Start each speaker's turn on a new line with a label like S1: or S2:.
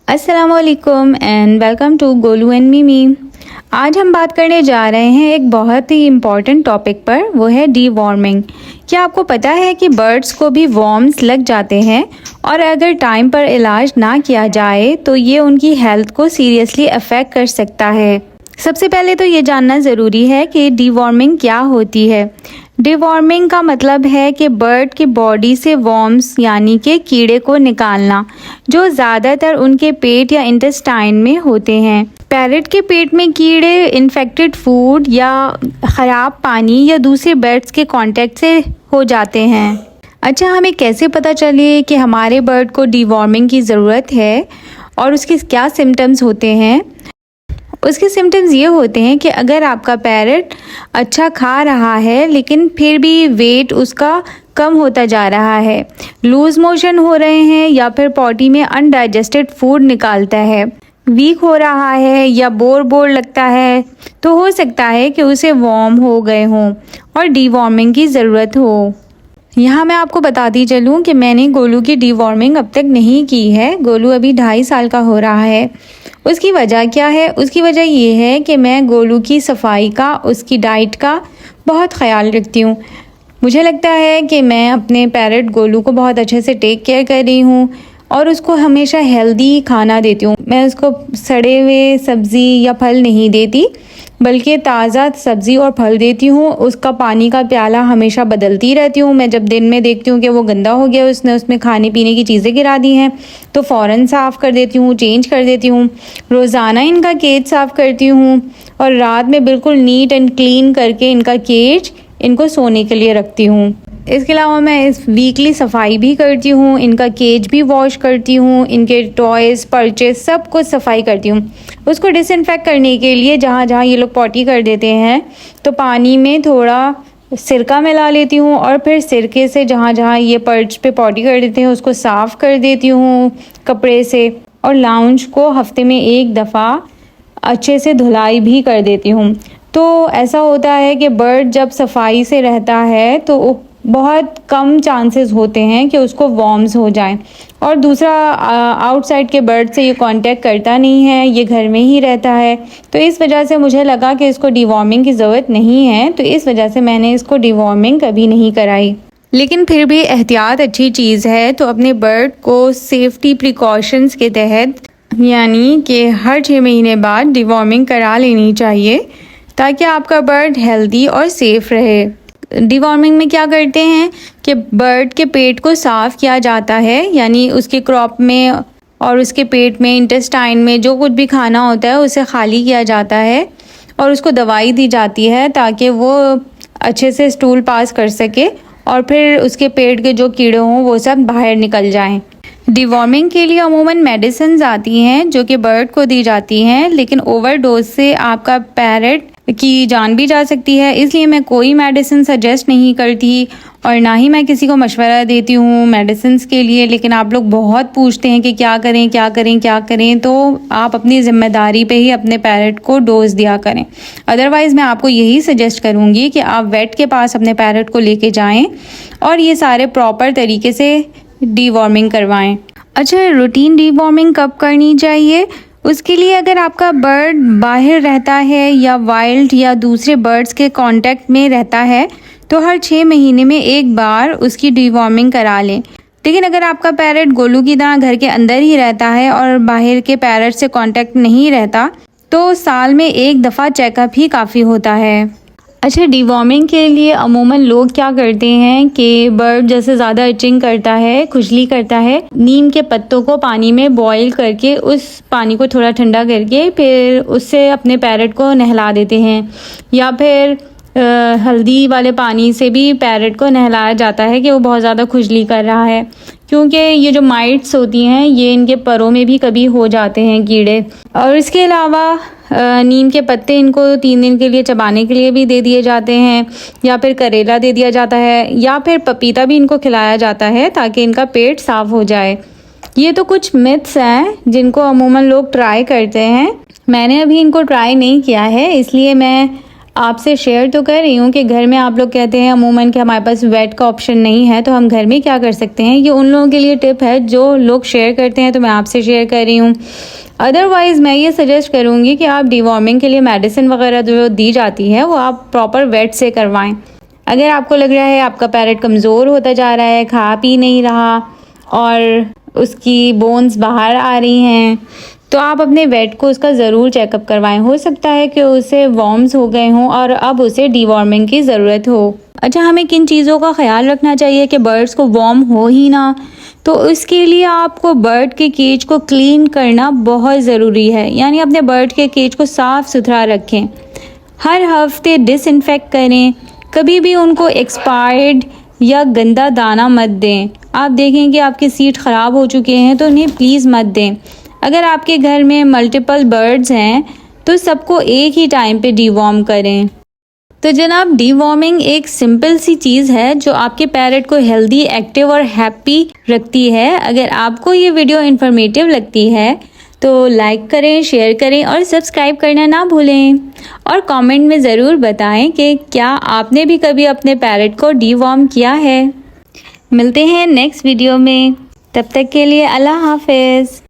S1: अस्सलामुअलैकुम and welcome to Golu and Mimi. आज हम बात करने जा रहे हैं एक बहुत ही इम्पॉर्टेंट टॉपिक पर, वो है डीवॉर्मिंग। क्या आपको पता है कि बर्ड्स को भी वॉर्म्स लग जाते हैं और अगर टाइम पर इलाज ना किया जाए तो ये उनकी हेल्थ को सीरियसली अफेक्ट कर सकता है। सबसे पहले तो ये जानना ज़रूरी है कि डीवॉर्मिंग क्या होती है। डीवॉर्मिंग का मतलब है कि बर्ड की बॉडी से वॉर्म्स यानी कि कीड़े को निकालना, जो ज़्यादातर उनके पेट या इंटेस्टाइन में होते हैं। पैरट के पेट में कीड़े इन्फेक्टेड फूड या ख़राब पानी या दूसरे बर्ड्स के कांटेक्ट से हो जाते हैं। अच्छा, हमें कैसे पता चले कि हमारे बर्ड को डीवॉर्मिंग की ज़रूरत है और उसके क्या सिम्टम्स होते हैं? उसके सिम्टम्स ये होते हैं कि अगर आपका पैरट अच्छा खा रहा है लेकिन फिर भी वेट उसका कम होता जा रहा है, लूज़ मोशन हो रहे हैं या फिर पॉटी में अनडाइजेस्टेड फूड निकालता है, वीक हो रहा है या बोर बोर लगता है, तो हो सकता है कि उसे वॉर्म हो गए हों और डीवॉर्मिंग की ज़रूरत हो। यहाँ मैं आपको बताती चलूँ कि मैंने गोलू की डीवॉर्मिंग अब तक नहीं की है। गोलू अभी 2.5 साल का हो रहा है। उसकी वजह क्या है? उसकी वजह ये है कि मैं गोलू की सफाई का, उसकी डाइट का बहुत ख़याल रखती हूँ। मुझे लगता है कि मैं अपने पैरट गोलू को बहुत अच्छे से टेक केयर कर रही हूँ और उसको हमेशा हेल्दी खाना देती हूँ। मैं उसको सड़े हुए सब्ज़ी या फल नहीं देती, बल्कि ताज़ा सब्ज़ी और फल देती हूँ। उसका पानी का प्याला हमेशा बदलती रहती हूँ। मैं जब दिन में देखती हूँ कि वो गंदा हो गया, उसने उसमें खाने पीने की चीज़ें गिरा दी हैं, तो फ़ौरन साफ़ कर देती हूँ, चेंज कर देती हूँ। रोज़ाना इनका केज साफ़ करती हूँ और रात में बिल्कुल नीट एंड क्लीन करके इनका केज इनको सोने के लिए रखती हूँ। इसके अलावा मैं इस वीकली सफाई भी करती हूँ, इनका केज भी वॉश करती हूँ, इनके टॉयज़ परचेज सब कुछ सफाई करती हूँ। उसको डिसइंफेक्ट करने के लिए जहाँ जहाँ ये लोग पॉटी कर देते हैं तो पानी में थोड़ा सिरका मिला लेती हूँ और फिर सिरके से जहाँ जहाँ ये पर्च पे पॉटी कर देते हैं उसको साफ़ कर देती हूँ कपड़े से। और लाउंज को हफ्ते में 1 दफ़ा अच्छे से धुलाई भी कर देती हूँ। तो ऐसा होता है कि बर्ड जब सफाई से रहता है तो बहुत कम चांसेस होते हैं कि उसको वॉर्म्स हो जाएं। और दूसरा, आउटसाइड के बर्ड से ये कांटेक्ट करता नहीं है, ये घर में ही रहता है। तो इस वजह से मुझे लगा कि इसको डीवॉर्मिंग की ज़रूरत नहीं है, तो इस वजह से मैंने इसको डीवॉर्मिंग कभी नहीं कराई। लेकिन फिर भी एहतियात अच्छी चीज़ है, तो अपने बर्ड को सेफ्टी प्रिकॉशंस के तहत यानी कि हर 6 महीने बाद डीवॉर्मिंग करा लेनी चाहिए ताकि आपका बर्ड हेल्दी और सेफ़ रहे। डीवॉर्मिंग में क्या करते हैं कि बर्ड के पेट को साफ़ किया जाता है, यानी उसके क्रॉप में और उसके पेट में, इंटेस्टाइन में जो कुछ भी खाना होता है उसे खाली किया जाता है और उसको दवाई दी जाती है ताकि वो अच्छे से स्टूल पास कर सके और फिर उसके पेट के जो कीड़े हों वो सब बाहर निकल जाएं। डीवॉर्मिंग के लिए अमूमन मेडिसिन आती हैं जो कि बर्ड को दी जाती हैं, लेकिन ओवरडोज से आपका पैरट की जान भी जा सकती है। इसलिए मैं कोई मेडिसिन सजेस्ट नहीं करती और ना ही मैं किसी को मशवरा देती हूँ मेडिसिन के लिए। लेकिन आप लोग बहुत पूछते हैं कि क्या करें क्या करें क्या करें, तो आप अपनी ज़िम्मेदारी पे ही अपने पैरट को डोज दिया करें। अदरवाइज़ मैं आपको यही सजेस्ट करूँगी कि आप वेट के पास अपने पैरट को लेके जाएँ और ये सारे प्रॉपर तरीके से डीवॉर्मिंग करवाएं। अच्छा, रूटीन डीवॉर्मिंग कब करनी चाहिए? उसके लिए अगर आपका बर्ड बाहर रहता है या वाइल्ड या दूसरे बर्ड्स के कांटेक्ट में रहता है तो हर 6 महीने में 1 बार उसकी डीवॉर्मिंग करा लें। लेकिन अगर आपका पैरट गोलू की तरह घर के अंदर ही रहता है और बाहर के पैरट से कांटेक्ट नहीं रहता तो साल में 1 दफ़ा चेकअप ही काफ़ी होता है। अच्छा, डीवॉर्मिंग के लिए अमूमन लोग क्या करते हैं कि बर्ड जैसे ज़्यादा इचिंग करता है, खुजली करता है, नीम के पत्तों को पानी में बॉईल करके उस पानी को थोड़ा ठंडा करके फिर उससे अपने पैरट को नहला देते हैं, या फिर हल्दी वाले पानी से भी पैरट को नहलाया जाता है कि वो बहुत ज़्यादा खुजली कर रहा है, क्योंकि ये जो माइट्स होती हैं ये इनके परों में भी कभी हो जाते हैं कीड़े। और इसके अलावा नीम के पत्ते इनको 3 दिन के लिए चबाने के लिए भी दे दिए जाते हैं, या फिर करेला दे दिया जाता है, या फिर पपीता भी इनको खिलाया जाता है ताकि इनका पेट साफ़ हो जाए। ये तो कुछ मिथ्स हैं जिनको अमूमन लोग ट्राई करते हैं। मैंने अभी इनको ट्राई नहीं किया है, इसलिए मैं आपसे शेयर तो कर रही हूँ कि घर में आप लोग कहते हैं अमूमन कि हमारे पास वेट का ऑप्शन नहीं है, तो हम घर में क्या कर सकते हैं। ये उन लोगों के लिए टिप है जो लोग शेयर करते हैं, तो मैं आपसे शेयर कर रही हूँ। अदरवाइज़ मैं ये सजेस्ट करूँगी कि आप डिवॉर्मिंग के लिए मेडिसिन वगैरह जो दी जाती है वो आप प्रॉपर वेट से करवाएं। अगर आपको लग रहा है आपका पैरेट कमज़ोर होता जा रहा है, खा पी नहीं रहा और उसकी बोन्स बाहर आ रही हैं, तो आप अपने वेट को उसका ज़रूर चेकअप करवाएं। हो सकता है कि उसे वॉर्म्स हो गए हों और अब उसे डिवॉर्मिंग की ज़रूरत हो। अच्छा, हमें किन चीज़ों का ख्याल रखना चाहिए कि बर्ड्स को वॉर्म हो ही ना, तो इसके लिए आपको बर्ड के केज को क्लीन करना बहुत ज़रूरी है। यानी अपने बर्ड के केज को साफ़ सुथरा रखें, हर हफ्ते डिसइंफेक्ट करें, कभी भी उनको एक्सपायर्ड या गंदा दाना मत दें। आप देखें कि आपके सीड ख़राब हो चुके हैं तो उन्हें प्लीज़ मत दें। अगर आपके घर में मल्टीपल बर्ड्स हैं तो सबको एक ही टाइम पे डिवॉर्म करें। तो जनाब, डिवॉर्मिंग एक सिंपल सी चीज़ है जो आपके पैरेट को हेल्दी, एक्टिव और हैप्पी रखती है। अगर आपको ये वीडियो इन्फॉर्मेटिव लगती है तो लाइक करें, शेयर करें और सब्सक्राइब करना ना भूलें। और कमेंट में ज़रूर बताएं कि क्या आपने भी कभी अपने पैरेट को डिवॉर्म किया है। मिलते हैं नेक्स्ट वीडियो में, तब तक के लिए अल्लाह हाफिज़।